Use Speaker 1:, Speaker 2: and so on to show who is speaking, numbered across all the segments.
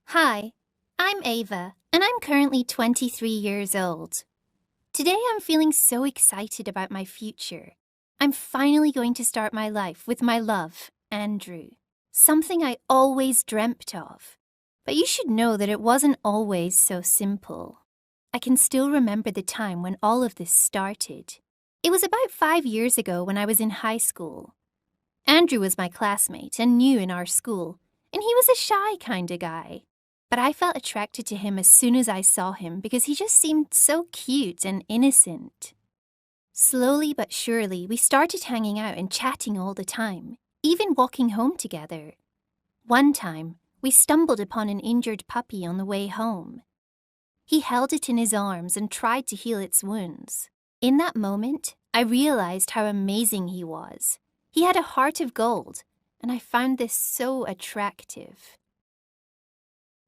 Speaker 1: Hi, I'm Ava, and I'm currently 23 years old. Today I'm feeling so excited about my future. I'm finally going to start my life with my love, Andrew. Something I always dreamt of. But you should know that it wasn't always so simple. I can still remember the time when all of this started. It was about 5 years ago when I was in high school. Andrew was my classmate and new in our school, and he was a shy kind of guy. But I felt attracted to him as soon as I saw him because he just seemed so cute and innocent. Slowly but surely, we started hanging out and chatting all the time, even walking home together. One time, we stumbled upon an injured puppy on the way home. He held it in his arms and tried to heal its wounds. In that moment, I realized how amazing he was. He had a heart of gold, and I found this so attractive.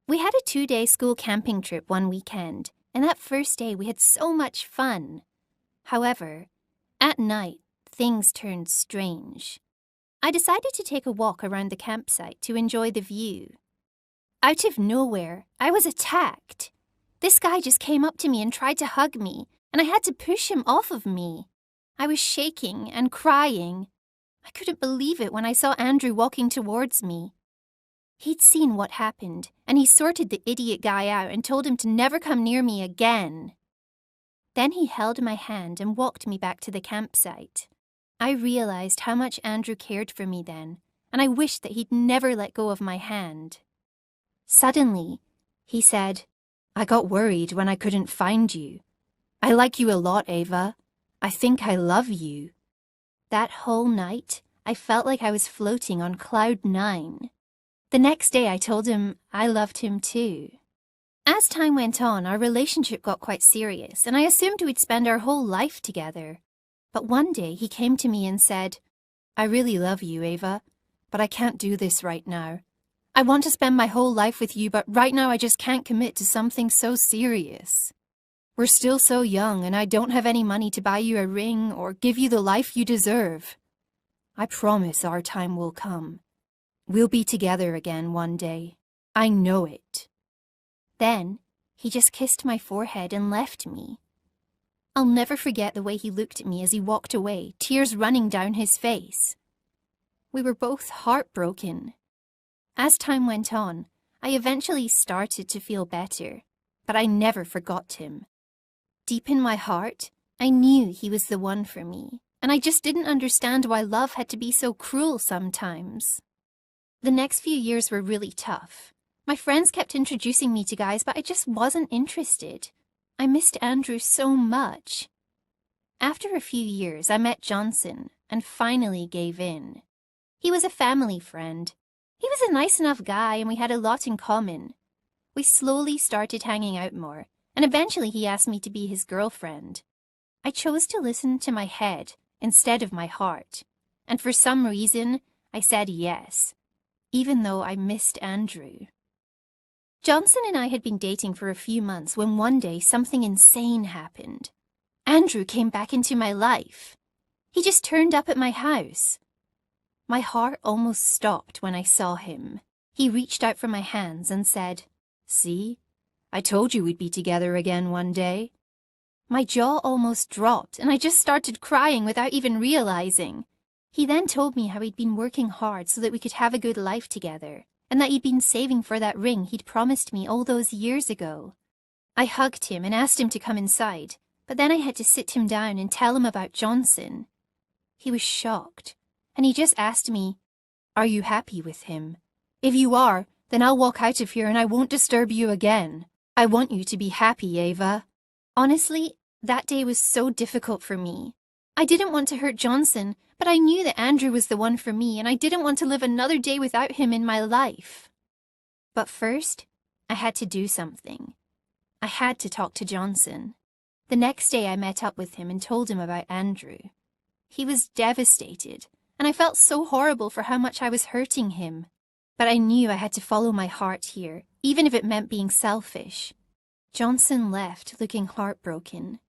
Speaker 1: We had a 2-day school camping trip one weekend, and that first day we had so much fun. However, at night, things turned strange. I decided to take a walk around the campsite to enjoy the view. Out of nowhere, I was attacked. This guy just came up to me and tried to hug me, and I had to push him off of me. I was shaking and crying. I couldn't believe it when I saw Andrew walking towards me. He'd seen what happened, and he sorted the idiot guy out and told him to never come near me again. Then he held my hand and walked me back to the campsite. I realized how much Andrew cared for me then, and I wished that he'd never let go of my hand. Suddenly, he said, "I got worried when I couldn't find you. I like you a lot, Ava. I think I love you." That whole night, I felt like I was floating on cloud 9. The next day I told him I loved him too. As time went on, our relationship got quite serious, and I assumed we'd spend our whole life together. But one day he came to me and said, "I really love you, Ava, but I can't do this right now. I want to spend my whole life with you, but right now I just can't commit to something so serious. We're still so young, and I don't have any money to buy you a ring or give you the life you deserve. I promise our time will come. We'll be together again one day. I know it." Then, he just kissed my forehead and left me. I'll never forget the way he looked at me as he walked away, tears running down his face. We were both heartbroken. As time went on, I eventually started to feel better, but I never forgot him. Deep in my heart, I knew he was the one for me, and I just didn't understand why love had to be so cruel sometimes. The next few years were really tough. My friends kept introducing me to guys, but I just wasn't interested. I missed Andrew so much. After a few years, I met Johnson and finally gave in. He was a family friend. He was a nice enough guy and we had a lot in common. We slowly started hanging out more, and eventually he asked me to be his girlfriend. I chose to listen to my head instead of my heart, and for some reason, I said yes, even though I missed Andrew. Johnson and I had been dating for a few months when one day something insane happened. Andrew came back into my life. He just turned up at my house. My heart almost stopped when I saw him. He reached out for my hands and said, "See? I told you we'd be together again one day." My jaw almost dropped and I just started crying without even realizing. He then told me how he'd been working hard so that we could have a good life together, and that he'd been saving for that ring he'd promised me all those years ago. I hugged him and asked him to come inside, but then I had to sit him down and tell him about Johnson. He was shocked, and he just asked me, "Are you happy with him? If you are, then I'll walk out of here and I won't disturb you again. I want you to be happy, Ava." Honestly, that day was so difficult for me. I didn't want to hurt Johnson, but I knew that Andrew was the one for me, and I didn't want to live another day without him in my life. But first, I had to do something. I had to talk to Johnson. The next day I met up with him and told him about Andrew. He was devastated, and I felt so horrible for how much I was hurting him. But I knew I had to follow my heart here, even if it meant being selfish. Johnson left looking heartbroken.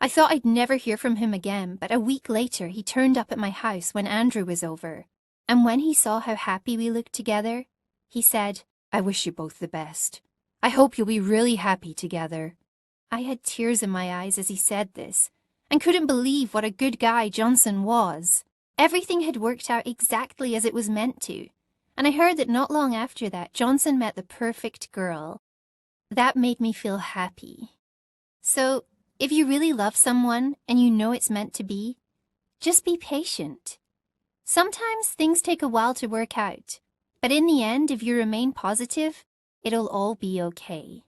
Speaker 1: I thought I'd never hear from him again, but a week later he turned up at my house when Andrew was over. And when he saw how happy we looked together, he said, I wish you both the best. I hope you'll be really happy together." I had tears in my eyes as he said this, and couldn't believe what a good guy Johnson was. Everything had worked out exactly as it was meant to, and I heard that not long after that, Johnson met the perfect girl. That made me feel happy. So, if you really love someone and you know it's meant to be, just be patient. Sometimes things take a while to work out, but in the end, if you remain positive, it'll all be okay.